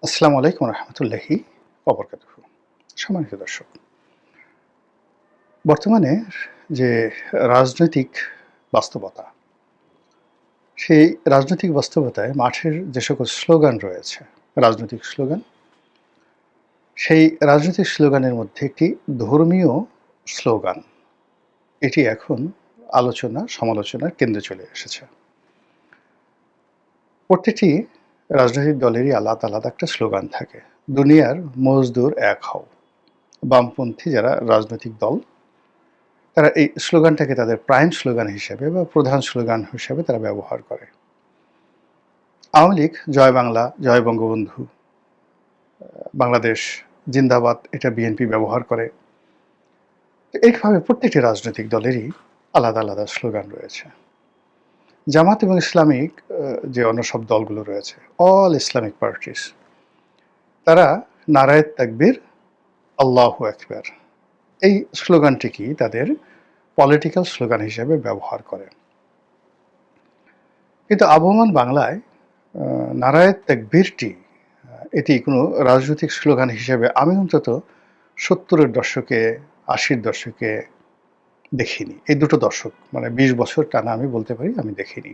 আসসালামু আলাইকুম রহমতুল্লাহি ওবরকাতুহু। সম্মানিত দর্শক, বর্তমানে যে রাজনৈতিক বাস্তবতা, সেই রাজনৈতিক বাস্তবতায় মাঠের যে সকল স্লোগান রয়েছে, রাজনৈতিক স্লোগান, সেই রাজনৈতিক স্লোগানের মধ্যে একটি ধর্মীয় স্লোগান, এটি এখন আলোচনা সমালোচনার কেন্দ্রে চলে এসেছে। প্রত্যেকটি রাজনৈতিক দলেরই আলাদা আলাদা একটা স্লোগান থাকে। দুনিয়ার মজদুর এক হও। বামপন্থী যারা রাজনৈতিক দল, তারা এই স্লোগানটাকে তাদের প্রাইম স্লোগান হিসেবে বা প্রধান স্লোগান হিসেবে তারা ব্যবহার করে। আওয়ামী লীগ জয় বাংলা, জয় বঙ্গবন্ধু, বাংলাদেশ জিন্দাবাদ, এটা বিএনপি ব্যবহার করে। এইভাবে প্রত্যেকটি রাজনৈতিক দলেরই আলাদা আলাদা স্লোগান রয়েছে। জামাত এবং ইসলামিক যে অন্য সব দলগুলো রয়েছে, অল ইসলামিক পার্টিস, তারা নারায়ে তাকবীর, আল্লাহু আকবার, এই স্লোগানটিকে তাদের পলিটিক্যাল স্লোগান হিসেবে ব্যবহার করে। কিন্তু আবহমান বাংলায় নারায়ে তাকবীরটি এটি কোনো রাজনৈতিক স্লোগান হিসেবে আমি অন্তত ৭০-এর দশকে, ৮০-র দশকে দেখিনি। এই দুটো দশক মানে ২০ বছর টানা আমি বলতে পারি আমি দেখিনি।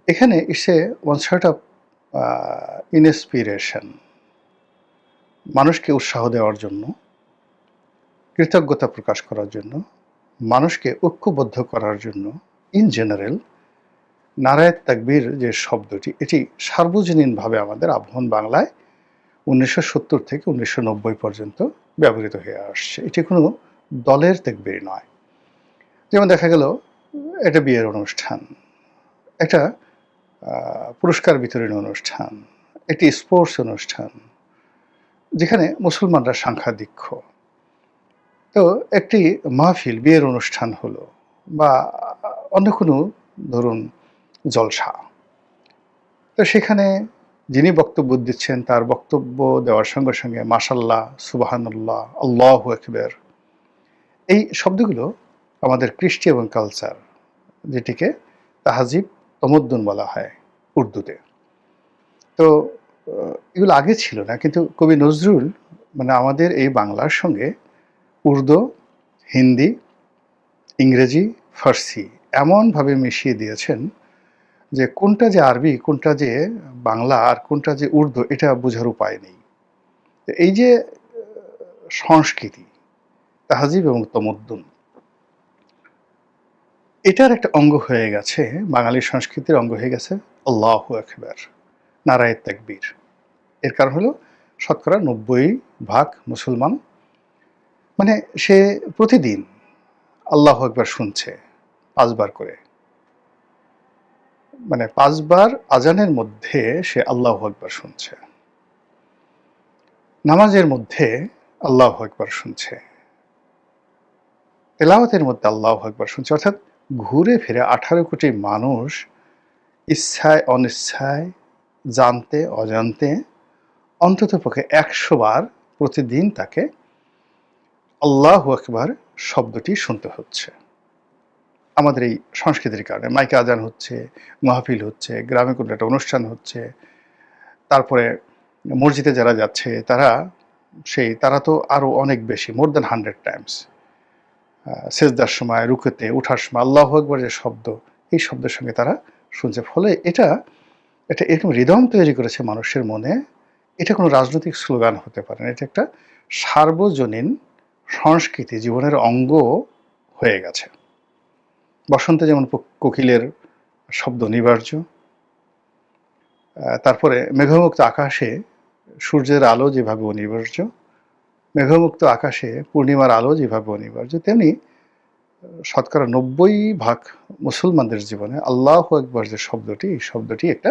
এখানে it's a one sort of inspiration, মানুষকে উৎসাহ দেওয়ার জন্য, কৃতজ্ঞতা প্রকাশ করার জন্য, মানুষকে ঐক্যবদ্ধ করার জন্য ইন জেনারেল নারায়ে তাকবীর যে শব্দটি, এটি সার্বজনীনভাবে আমাদের আবহমান বাংলায় ১৯৭০ থেকে ১৯৯০ পর্যন্ত ব্যবহৃত হয়ে আসছে। এটি কোনো দলের তাকবীর নয়। যেমন দেখা গেল একটা বিয়ের অনুষ্ঠান, একটা পুরস্কার বিতরণী অনুষ্ঠান, একটি স্পোর্টস অনুষ্ঠান, যেখানে মুসলমানরা সংখ্যাধিক্য। তো একটি মাহফিল, বিয়ের অনুষ্ঠান হলো বা অন্য কোনো ধরুন জলসা, তো সেখানে যিনি বক্তব্য দিচ্ছেন তার বক্তব্য দেওয়ার সঙ্গে সঙ্গে মাশাল্লাহ, সুবহানাল্লাহ, আল্লাহু আকবার, এই শব্দগুলো আমাদের কৃষ্টি এবং কালচার, যেটিকে তাহাজিব তমদ্দুন বলা হয় উর্দুতে। তো এগুলো আগে ছিল না, কিন্তু কবি নজরুল মানে আমাদের এই বাংলার সঙ্গে উর্দু, হিন্দি, ইংরেজি, ফার্সি এমনভাবে মিশিয়ে দিয়েছেন যে কোনটা যে আরবি, কোনটা যে বাংলা আর কোনটা যে উর্দু, এটা বোঝার উপায় নেই। এই যে সংস্কৃতি, তাহাজিব এবং তমদ্দুন, এটার একটা অঙ্গ হয়ে গেছে, বাঙালির সংস্কৃতির অঙ্গ হয়ে গেছে আল্লাহু আকবার, নারায়ে তাকবীর। এর কারণ হলো শতকরা ৯০% মুসলমান, মানে সে প্রতিদিন আল্লাহু আকবার শুনছে ৫ বার করে, মানে ৫ বার আজানের মধ্যে সে আল্লাহু আকবার শুনছে, নামাজের মধ্যে আল্লাহু আকবার শুনছে, তেলাওয়াতের মধ্যে আল্লাহু আকবার শুনছে। অর্থাৎ ঘুরে ফিরে ১৮ কোটি মানুষ ইচ্ছায় অনিচ্ছায়, জানতে অজান্তে অন্ততপক্ষে ১০০ বার প্রতিদিন তাকে আল্লাহু আকবার শব্দটি শুনতে হচ্ছে। আমাদের এই সংস্কৃতির কারণে মাইকে আজান হচ্ছে, মাহফিল হচ্ছে, গ্রামে কোনো একটা অনুষ্ঠান হচ্ছে, তারপরে মসজিদে যারা যাচ্ছে তারা তো আরও অনেক বেশি, মোর দ্যান 100 টাইমস সেজদার সময়, রুকুতে ওঠার সময় আল্লাহু আকবার যে শব্দ, এই শব্দের সঙ্গে তারা শুনছে। ফলে এটা এরকম রিদম তৈরি করেছে মানুষের মনে। এটা কোনো রাজনৈতিক স্লোগান হতে পারে না, এটা একটা সার্বজনীন সংস্কৃতি, জীবনের অঙ্গ হয়ে গেছে। বসন্তে যেমন কোকিলের শব্দ অনিবার্য, তারপরে মেঘমুক্ত আকাশে সূর্যের আলো যেভাবে অনিবার্য, মেঘমুক্ত আকাশে পূর্ণিমার আলো যেভাবে অনিবার্য, তেমনি শতকরা ৯০% মুসলমানদের জীবনে আল্লাহু আকবার যে শব্দটি, এই শব্দটি একটা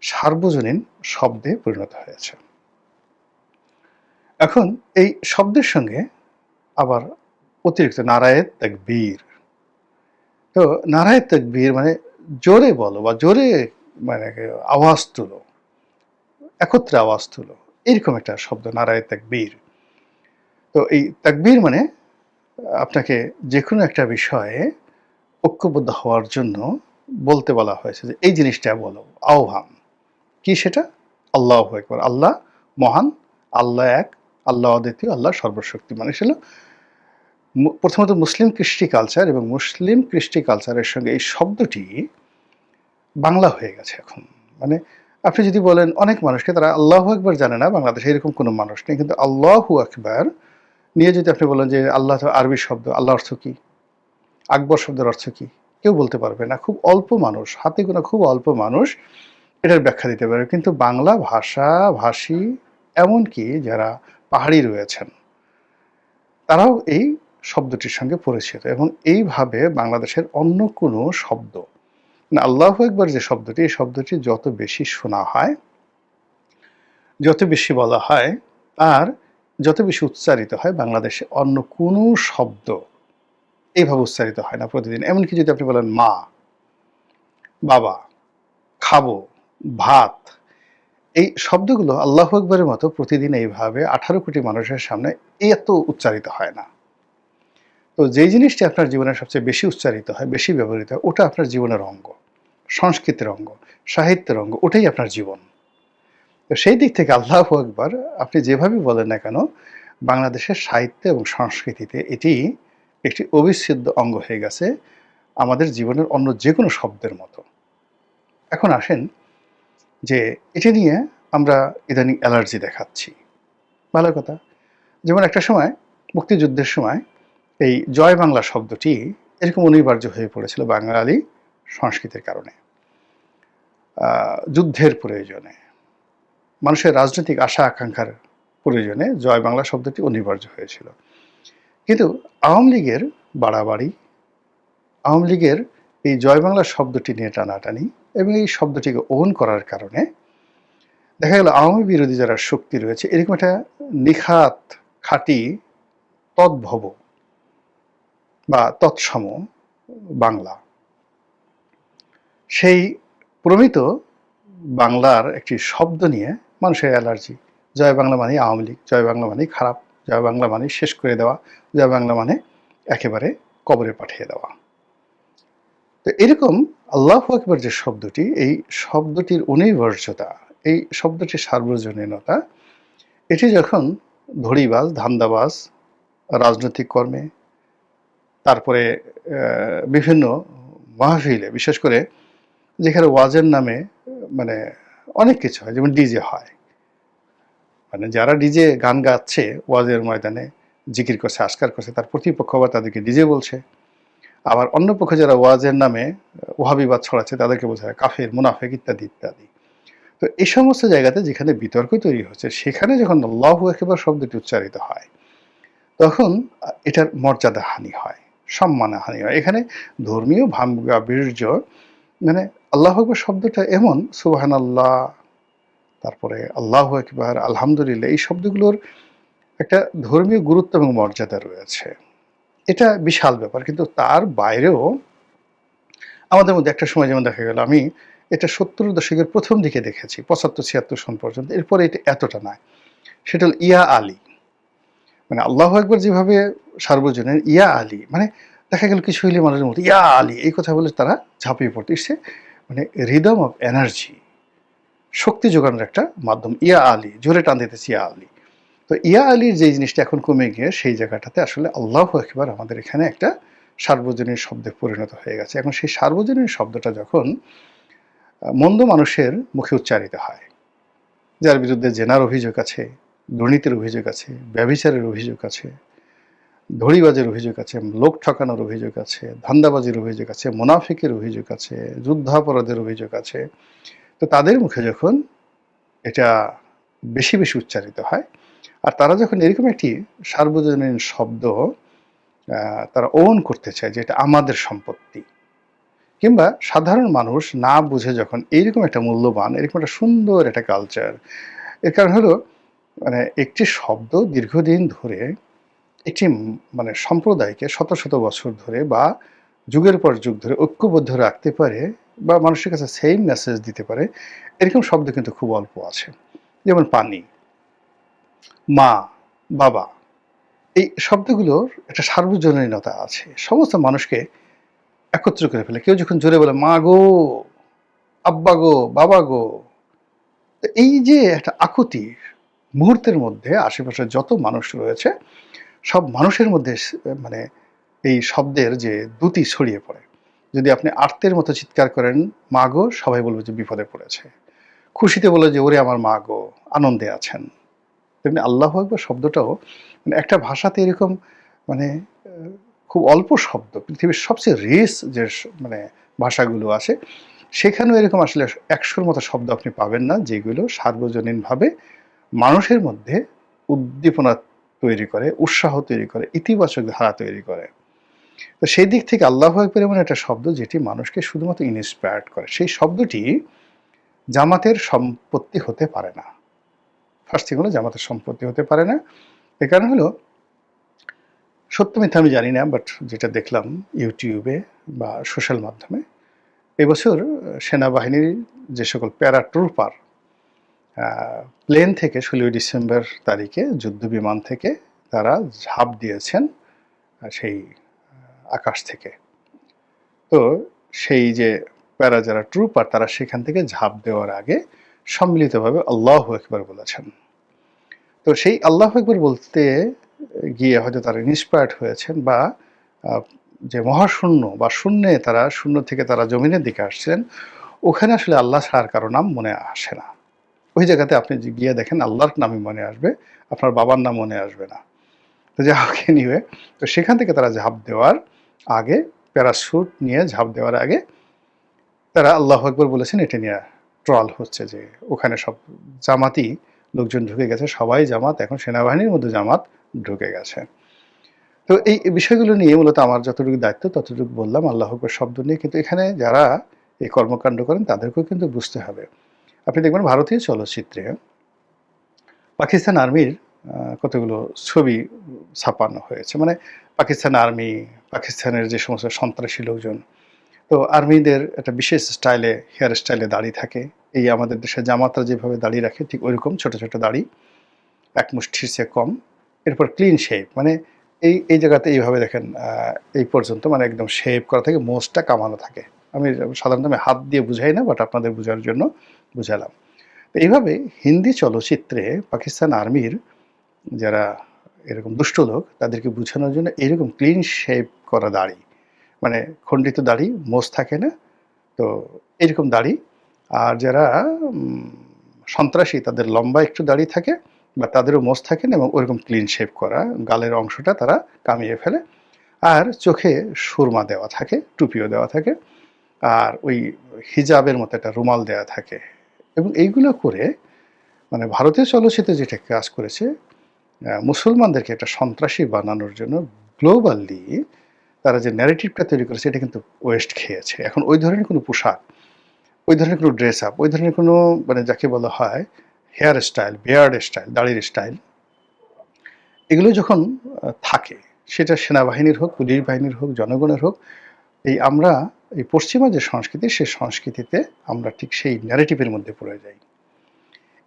সার্বজনীন শব্দে পরিণত হয়েছে। এখন এই শব্দের সঙ্গে আবার অতিরিক্ত নারায়ে তাকবীর। তো নারায়ে তাকবীর মানে জোরে বলো বা জোরে মানে আওয়াজ তুলো, একত্রে আওয়াজ তুলো, এরকম একটা শব্দ নারায়ে তাকবীর। তো এই তাকবীর মানে আপনাকে যে কোনো একটা বিষয়ে ঐক্যবদ্ধ হওয়ার জন্য বলতে বলা হয়েছে যে এই জিনিসটা বলো, আহ্বান। কি সেটা? আল্লাহু আকবার, আল্লাহ মহান, আল্লাহ এক, আল্লাহ অদ্বিতীয়, আল্লাহ সর্বশক্তিমান। এটা হলো প্রথমত মুসলিম কৃষ্টি কালচার, এবং মুসলিম কৃষ্টি কালচারের সঙ্গে এই শব্দটি বাংলা হয়ে গেছে এখন। মানে আপনি যদি বলেন অনেক মানুষকে, তারা আল্লাহু আকবার জানে না, বাংলাদেশে এরকম কোনো মানুষ নেই, কিন্তু আল্লাহু আকবার নিয়ে যদি আপনি বলেন যে আল্লাহ তো আরবি শব্দ, আল্লাহ অর্থ কি, আকবর শব্দের অর্থ কি, কেউ বলতে পারবে না। খুব অল্প মানুষ, হাতে গোনা খুব অল্প মানুষ এটার ব্যাখ্যা দিতে পারবে। কিন্তু বাংলা ভাষী, এমনকি যারা পাহাড়ি রয়েছেন, তারাও এই শব্দটির সঙ্গে পরিচিত, এবং এইভাবে বাংলাদেশের অন্য কোনো শব্দ, মানে আল্লাহু আকবার যে শব্দটি, এই শব্দটি যত বেশি শোনা হয়, যত বেশি বলা হয়, আর যত বেশি উচ্চারিত হয়, বাংলাদেশে অন্য কোনো শব্দ এইভাবে উচ্চারিত হয় না প্রতিদিন। এমনকি যদি আপনি বলেন মা, বাবা, খাবো, ভাত, এই শব্দগুলো আল্লাহু আকবারের মতো প্রতিদিন এইভাবে 18 কোটি মানুষের সামনে এত উচ্চারিত হয় না। তো যেই জিনিসটি আপনার জীবনে সবচেয়ে বেশি উচ্চারিত হয়, বেশি ব্যবহৃত হয়, ওটা আপনার জীবনের অঙ্গ, সংস্কৃতির অঙ্গ, সাহিত্যের অঙ্গ, ওটাই আপনার জীবন। তো সেই দিক থেকে আল্লাহু আকবার আপনি যেভাবে বলেন না কেন, বাংলাদেশের সাহিত্য এবং সংস্কৃতিতে এটি একটি অবিচ্ছেদ্য অঙ্গ হয়ে গেছে, আমাদের জীবনের অন্য যে কোনো শব্দের মতো। এখন আসেন যে এটা নিয়ে আমরা ইদানিং অ্যালার্জি দেখাচ্ছি। ভালো কথা। যেমন একটা সময় মুক্তিযুদ্ধের সময় এই জয় বাংলা শব্দটি এরকম অনিবার্য হয়ে পড়েছিল বাঙালি সংস্কৃতির কারণে, যুদ্ধের প্রয়োজনে, মানুষের রাজনৈতিক আশা আকাঙ্ক্ষার প্রয়োজনে জয় বাংলা শব্দটি অনিবার্য হয়েছিল। কিন্তু আওয়ামী লীগের বাড়াবাড়ি, আওয়ামী লীগের এই জয় বাংলা শব্দটি নিয়ে টানাটানি এবং এই শব্দটিকে ওন করার কারণে দেখা গেল আওয়ামী বিরোধী যারা শক্তি রয়েছে, এরকম একটা নিখাত, খাঁটি, তদ্ভব বা তৎসম বাংলা, সেই প্রমিত বাংলার একটি শব্দ নিয়ে মানুষের অ্যালার্জি। জয় বাংলা মানে আওয়ামী লীগ, জয় বাংলা মানে খারাপ, জয় বাংলা মানে শেষ করে দেওয়া, জয় বাংলা মানে একেবারে কবরে পাঠিয়ে দেওয়া। তো এরকম আল্লাহু আকবার যে শব্দটি, এই শব্দটির অনিবার্যতা, এই শব্দটির সার্বজনীনতা, এটি যখন ধড়িবাজ, ধান্দাবাজ, রাজনৈতিক কর্মে, তারপরে বিভিন্ন মাহফিলে, বিশেষ করে যেখানে ওয়াজের নামে মানে অনেক কিছু হয়, যেমন ডিজে হয়, মানে যারা ডিজে গান গাচ্ছে ওয়াজের ময়দানে, জিকির করছে, আস্কার করছে, তার প্রতিপক্ষ আবার তাদেরকে ডিজে বলছে। আবার অন্য পক্ষে যারা ওয়াজের নামে ওহাবিবাদ ছড়াচ্ছে, তাদেরকে বোঝায় কাফের, মুনাফেক ইত্যাদি ইত্যাদি। তো এই সমস্ত জায়গাতে যেখানে বিতর্ক তৈরি হচ্ছে, সেখানে যখন আল্লাহু আকবার শব্দটি উচ্চারিত হয়, তখন এটার মর্যাদা হানি হয়, সম্মান হানি হয়। এখানে ধর্মীয় ভাবগাম্ভীর্য, মানে আল্লাহু আকবার শব্দটা এমন, সুবহানাল্লাহ, তারপরে আল্লাহু আকবার, আলহামদুলিল্লাহ, এই শব্দগুলোর একটা ধর্মীয় গুরুত্ব এবং মর্যাদা রয়েছে। এটা বিশাল ব্যাপার। কিন্তু তার বাইরেও আমাদের মধ্যে একটা সময় যেমন দেখা গেল, আমি এটা 70 দশকের প্রথম দিকে দেখেছি, 75-76 সন পর্যন্ত, এরপরে এটা এতটা নয়। সেটা হল ইয়া আলী। মানে আল্লাহু আকবার যেভাবে সার্বজনীন, ইয়া আলী মানে দেখা গেল কিছু হইলে মানুষের মধ্যে ইয়া আলী এই কথা বলে তারা ঝাঁপিয়ে পড়তে এসছে, মানে রিদম অফ এনার্জি, শক্তি যোগানোর একটা মাধ্যম। ইয়া আলী, জোরে টান দিতেছি ইয়া আলী। তো ইয়া আলীর যে জিনিসটা এখন কমে গিয়ে সেই জায়গাটাতে আসলে আল্লাহু আকবার আমাদের এখানে একটা সার্বজনীন শব্দে পরিণত হয়ে গেছে। এখন সেই সার্বজনীন শব্দটা যখন মন্দ মানুষের মুখে উচ্চারিত হয়, যার বিরুদ্ধে জেনার অভিযোগ আছে, দুর্নীতির অভিযোগ আছে, ব্যভিচারের অভিযোগ আছে, ধড়িবাজের অভিযোগ আছে, লোক ঠকানোর অভিযোগ আছে, ধান্দাবাজির অভিযোগ আছে, মুনাফিকের অভিযোগ আছে, যুদ্ধাপরাধের অভিযোগ আছে, তো তাদের মুখে যখন এটা বেশি বেশি উচ্চারিত হয়, আর তারা যখন এরকম একটি সার্বজনীন শব্দ তারা ওন করতে চায় যে এটা আমাদের সম্পত্তি, কিংবা সাধারণ মানুষ না বুঝে যখন এইরকম একটা মূল্যবান, এরকম একটা সুন্দর একটা কালচার, এর কারণ হলো মানে একটি শব্দ দীর্ঘদিন ধরে একটি মানে সম্প্রদায়কে শত শত বছর ধরে বা যুগের পর যুগ ধরে ঐক্যবদ্ধ রাখতে পারে বা মানুষের কাছে সেম মেসেজ দিতে পারে, এরকম শব্দ কিন্তু খুব অল্প আছে। যেমন পানি, মা, বাবা, এই শব্দগুলোর একটা সার্বজনীনতা আছে, সমস্ত মানুষকে একত্র করে ফেলে। কেউ যখন জোরে বলে মা গো, আব্বা গো, বাবা গো, তো এই যে একটা আকুতি মুহূর্তের মধ্যে আশেপাশে যত মানুষ রয়েছে সব মানুষের মধ্যে মানে এই শব্দের যে দ্যুতি ছড়িয়ে পড়ে। যদি আপনি আর্তের মতো চিৎকার করেন, "মা গো!" সবাই বলবে যে বিপদে পড়েছে। খুশিতে বলে যে, "ওরে আমার মা গো! আনন্দে আছেন।" তেমনি আল্লাহু আকবার শব্দটাও মানে একটা ভাষাতে এরকম মানে আ খুব অল্প শব্দ, পৃথিবীর সবচেয়ে রিচ যে মানে ভাষাগুলো আছে, সেখানেও এরকম আসলে ১০০ র মতো শব্দ আপনি পাবেন না, যেগুলো সার্বজনীনভাবে মানুষের মধ্যে উদ্দীপনা তৈরি করে, উৎসাহ তৈরি করে, ইতিবাচক ধারা তৈরি করে। তো সেই দিক থেকে আল্লাহু আকবার এমন একটা শব্দ যেটি মানুষকে শুধুমাত্র ইন্সপায়ার্ড করে। সেই শব্দটি জামাতের সম্পত্তি হতে পারে না। ফার্স্ট থিং হলো জামাতের সম্পত্তি হতে পারে না। এর কারণ হলো সত্য মিথ্যা আমি জানি না, বাট যেটা দেখলাম ইউটিউবে বা সোশ্যাল মাধ্যমে, এবছর সেনাবাহিনীর যে সকল প্যারা ট্রুপার প্লেন থেকে ১৬ই ডিসেম্বর তারিখে যুদ্ধবিমান থেকে তারা ঝাঁপ দিয়েছেন সেই আকাশ থেকে। তো সেই যে প্যারা যারা ট্রুপার তারা সেখান থেকে ঝাঁপ দেওয়ার আগে সম্মিলিতভাবে আল্লাহু আকবার বলেছেন। তো সেই আল্লাহু আকবার বলতে গিয়ে হয়তো তারা ইন্সপায়ার্ড হয়েছেন বা যে মহাশূন্য বা শূন্যে তারা শূন্য থেকে তারা জমিনের দিকে আসছেন, ওখানে আসলে আল্লাহ ছাড়া আর কারো নাম মনে আসে না। ওই জায়গাতে আপনি গিয়ে দেখেন আল্লাহর নামই মনে আসবে, আপনার বাবার নাম মনে আসবে না। তো যা হোক এনিওয়ে, তো সেখান থেকে তারা ঝাঁপ দেওয়ার আগে, প্যারাশুট নিয়ে ঝাঁপ দেওয়ার আগে তারা আল্লাহু আকবার বলেছেন। এটা নিয়ে ট্রল হচ্ছে যে ওখানে সব জামাতি লোকজন ঢুকে গেছে, সবাই জামাত, এখন সেনাবাহিনীর মধ্যে জামাত ঢুকে গেছে। তো এই বিষয়গুলো নিয়ে মূলত আমার যতটুকু দায়িত্ব ততটুকু বললাম আল্লাহু আকবার শব্দ নিয়ে। কিন্তু এখানে যারা এই কর্মকাণ্ড করেন তাদেরকেও কিন্তু বুঝতে হবে। আপনি দেখবেন ভারতীয় চলচ্চিত্রে পাকিস্তান আর্মির কতগুলো ছবি ছাপানো হয়েছে। মানে পাকিস্তান আর্মি, পাকিস্তানের যে সমস্ত সন্ত্রাসী লোকজন, তো আর্মিদের একটা বিশেষ স্টাইলে হেয়ার স্টাইলে দাড়ি থাকে। এই আমাদের দেশে জামাতরা যেভাবে দাড়ি রাখে ঠিক ওইরকম ছোট, ছোট দাড়ি, এক মুষ্টির চেয়ে কম। এরপর ক্লিন শেভ, মানে এই জায়গাতে এইভাবে দেখেন এই পর্যন্ত মানে একদম শেভ করা থাকে, মোচটা কামানো থাকে। আমি সাধারণত আমি হাত দিয়ে বুঝাই না, বাট আপনাদের বোঝার জন্য বুঝালাম। তো এইভাবে হিন্দি চলচ্চিত্রে পাকিস্তান আর্মির যারা এরকম দুষ্ট লোক তাদেরকে বুঝানোর জন্য এরকম ক্লিন শেভ করা দাড়ি, মানে খণ্ডিত দাড়ি, মোচ থাকে না, তো এরকম দাড়ি। আর যারা সন্ত্রাসী তাদের লম্বা একটু দাড়ি থাকে বা তাদেরও মোচ থাকে না, এবং ওরকম ক্লিন শেভ করা, গালের অংশটা তারা কামিয়ে ফেলে, আর চোখে সুরমা দেওয়া থাকে, টুপিও দেওয়া থাকে, আর ওই হিজাবের মতো একটা রুমাল দেওয়া থাকে। এবং এইগুলো করে মানে ভারতীয় চলচ্চিত্রে যেটা কাজ করেছে, মুসলমানদেরকে একটা সন্ত্রাসী বানানোর জন্য গ্লোবালি তারা যে ন্যারেটিভটা তৈরি করেছে এটা কিন্তু ওয়েস্ট খেয়েছে। এখন ওই ধরনের কোনো পোশাক, ওই ধরনের কোনো ড্রেস আপ, ওই ধরনের কোনো মানে যাকে বলা হয় হেয়ার স্টাইল, বিয়ার্ড স্টাইল, দাড়ির স্টাইল, এগুলো যখন থাকে, সেটা সেনাবাহিনীর হোক, পুলিশ বাহিনীর হোক, জনগণের হোক, এই আমরা এই পশ্চিমা যে সংস্কৃতি, সেই সংস্কৃতিতে আমরা ঠিক সেই ন্যারেটিভের মধ্যে পড়ে যাই।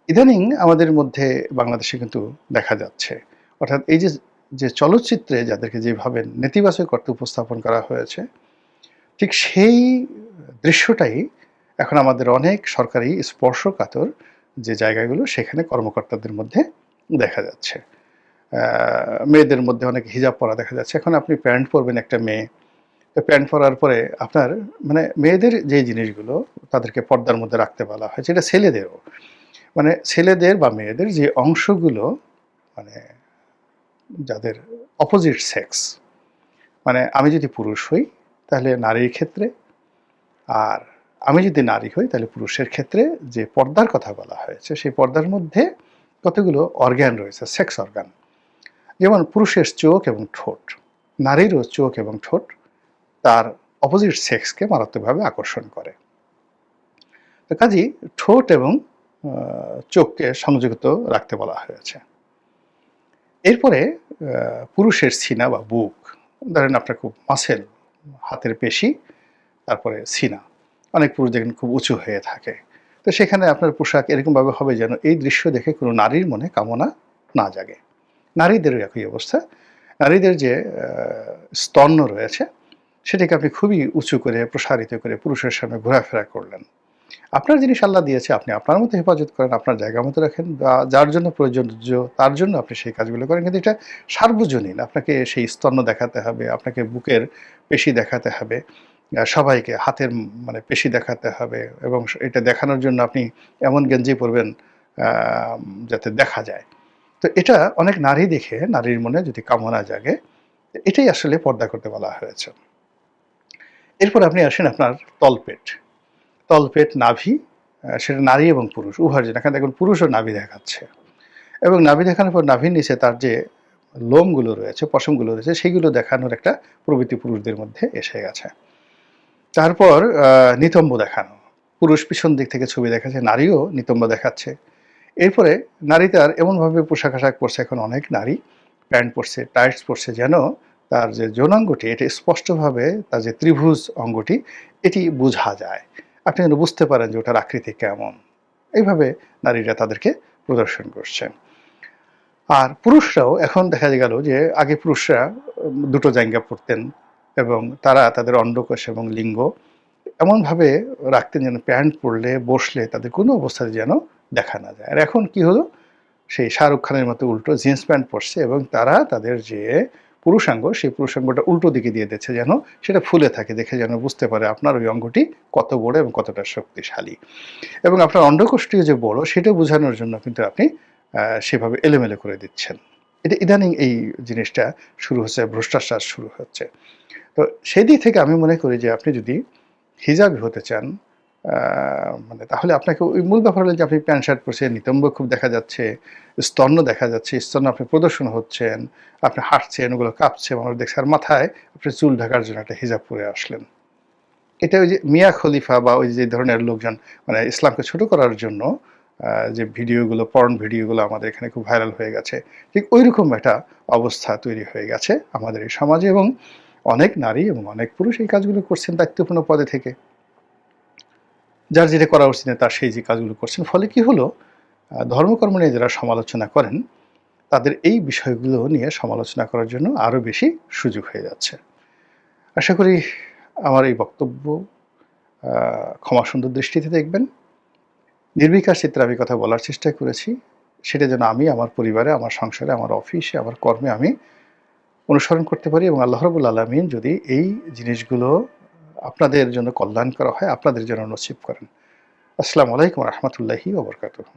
ইদানিং আমাদের মধ্যে বাংলাদেশে কিন্তু দেখা যাচ্ছে, অর্থাৎ এই যে যে চলচ্চিত্রে যাদেরকে যেভাবে নেতিবাচক অর্থে উপস্থাপন করা হয়েছে, ঠিক সেই দৃশ্যটাই এখন আমাদের অনেক সরকারি স্পর্শকাতর যে জায়গাগুলো সেখানে কর্মকর্তাদের মধ্যে দেখা যাচ্ছে। মেয়েদের মধ্যে অনেক হিজাব পরা দেখা যাচ্ছে। এখন আপনি প্যান্ট পরবেন একটা মেয়ে, তো প্যান্ট পরার পরে আপনার মানে মেয়েদের যে জিনিসগুলো তাদেরকে পর্দার মধ্যে রাখতে বলা হয়, যেটা ছেলেদেরও, মানে ছেলেদের বা মেয়েদের যে অংশগুলো মানে যাদের অপোজিট সেক্স, মানে আমি যদি পুরুষ হই তাহলে নারীর ক্ষেত্রে, আর আমি যদি নারী হই তাহলে পুরুষের ক্ষেত্রে যে পর্দার কথা বলা হয়েছে, সেই পর্দার মধ্যে কতগুলো অর্গ্যান রয়েছে, সেক্স অর্গান। যেমন পুরুষের চোখ এবং ঠোঁট, নারীরও চোখ এবং ঠোঁট তার অপোজিট সেক্সকে মারাত্মকভাবে আকর্ষণ করে। তো কাজেই ঠোঁট এবং চোখকে সংযুক্ত রাখতে বলা হয়েছে। এরপরে পুরুষের সিনা বা বুক, ধরেন আপনার খুব মাসেল, হাতের পেশি, তারপরে সিনা, অনেক পুরুষ দেখেন খুব উঁচু হয়ে থাকে। তো সেখানে আপনার পোশাক এরকমভাবে হবে যেন এই দৃশ্য দেখে কোনো নারীর মনে কামনা না জাগে। নারীদেরও একই অবস্থা। নারীদের যে স্তন্য রয়েছে সেটাকে আপনি খুবই উঁচু করে প্রসারিত করে পুরুষের সামনে ঘোরাফেরা করলেন, আপনার জিনিস আল্লাহ দিয়েছে, আপনি আপনার মতো হেফাজত করেন, আপনার জায়গা মতো রাখেন, বা যার জন্য প্রয়োজনীয় তার জন্য আপনি সেই কাজগুলো করেন। কিন্তু এটা সার্বজনীন। আপনাকে সেই স্তন্য দেখাতে হবে, আপনাকে বুকের পেশি দেখাতে হবে, সবাইকে হাতের মানে পেশি দেখাতে হবে, এবং এটা দেখানোর জন্য আপনি এমন গেঞ্জি পরবেন আ যাতে দেখা যায়। তো এটা অনেক নারী দেখে নারীর মনে যদি কামনা জাগে, এটাই আসলে পর্দা করতে বলা হয়েছে। এরপর আপনি আসেন আপনার তলপেট। তলপেট, নাভি, সেটা নারী এবং পুরুষ উভয়ের জন্য। এখানে দেখুন পুরুষও নাভি দেখাচ্ছে, এবং নাভি দেখানোর পর নাভির নিচে তার যে লোমগুলো রয়েছে, পশমগুলো রয়েছে, সেগুলো দেখানোর একটা প্রবৃত্তি পুরুষদের মধ্যে এসে গেছে। তারপর নিতম্ব দেখানো। পুরুষ পিছন দিক থেকে ছবি দেখাচ্ছে, নারীও নিতম্ব দেখাচ্ছে। এরপরে নারী তার এমনভাবে পোশাক-আশাক পরছে, এখন অনেক নারী প্যান্ট পরছে, টাইটস পরছে, যেন তার যে যৌনাঙ্গটি এটি স্পষ্টভাবে তার যে ত্রিভুজ অঙ্গটি এটি বোঝা যায়। আপনি যেন বুঝতে পারেন যে ওটার আকৃতি কেমন। এইভাবে নারীরা তাদেরকে প্রদর্শন করছে। আর পুরুষরাও এখন দেখা গেল যে আগে পুরুষরা দুটো জাঙ্গিয়া পরতেন, এবং তারা তাদের অন্ডকোষ এবং লিঙ্গ এমনভাবে রাখতেন যেন প্যান্ট পরলে, বসলে তাদের কোনো অবস্থাতে যেন দেখা না যায়। আর এখন কি হলো, সেই শাহরুখ খানের মতো উল্টো জিন্স প্যান্ট পরছে, এবং তারা তাদের যে পুরুষাঙ্গ, সেই পুরুষাঙ্গটা উল্টো দিকে দিয়ে দিচ্ছে, যেন সেটা ফুলে থাকে, দেখে যেন বুঝতে পারে আপনার ওই অঙ্গটি কত বড় এবং কতটা শক্তিশালী। এবং আপনার অন্ডকোষটিও যে বড় সেটা বোঝানোর জন্য কিন্তু আপনি সেভাবে এলোমেলো করে দিচ্ছেন। এটা ইদানিং এই জিনিসটা শুরু হচ্ছে, ভ্রষ্টাচার শুরু হচ্ছে। তো সেই দিক থেকে আমি মনে করি যে আপনি যদি হিজাবি হতে চান, মানে তাহলে আপনাকে ওই মূল ব্যাপার হলো যে আপনি প্যান্ট শার্ট পরছেন, নিতম্ব খুব দেখা যাচ্ছে, স্তন্য দেখা যাচ্ছে, স্তন্য আপনি প্রদর্শন হচ্ছেন, আপনি হাঁটছেন, ওগুলো কাঁপছে, মানুষ দেখছে, আর মাথায় আপনি চুল ঢাকার জন্য একটা হিজাব পরে আসলেন। এটা ওই যে মিয়া খলিফা বা ওই যে ধরনের লোকজন, মানে ইসলামকে ছোট করার জন্য যে ভিডিওগুলো, পর্ন ভিডিওগুলো আমাদের এখানে খুব ভাইরাল হয়ে গেছে, ঠিক ওইরকম একটা অবস্থা তৈরি হয়ে গেছে আমাদের এই সমাজে, এবং অনেক নারী এবং অনেক পুরুষ এই কাজগুলো করছেন দায়িত্বপূর্ণ পদে থেকে। যার যেটা করা উচিত না তার সেই যে কাজগুলো করছেন। ফলে কি হলো, ধর্মকর্ম নিয়ে যারা সমালোচনা করেন, তাদের এই বিষয়গুলো নিয়ে সমালোচনা করার জন্য আরও বেশি সুযোগ হয়ে যাচ্ছে। আশা করি আমার এই বক্তব্য ক্ষমা সুন্দর দৃষ্টিতে দেখবেন। নির্বিকার চিত্রে আমি কথা বলার চেষ্টা করেছি। সেটা যেন আমি আমার পরিবারে, আমার সংসারে, আমার অফিসে, আমার কর্মে আমি অনুসরণ করতে পারি, এবং আল্লাহ রাব্বুল আলামিন যদি এই জিনিসগুলো আপনাদের জন্য কল্যাণ করা হয়, আপনাদের জন্য নসিব করেন। আসসালামু আলাইকুম ওয়া রাহমাতুল্লাহি ওয়া বারাকাতুহু।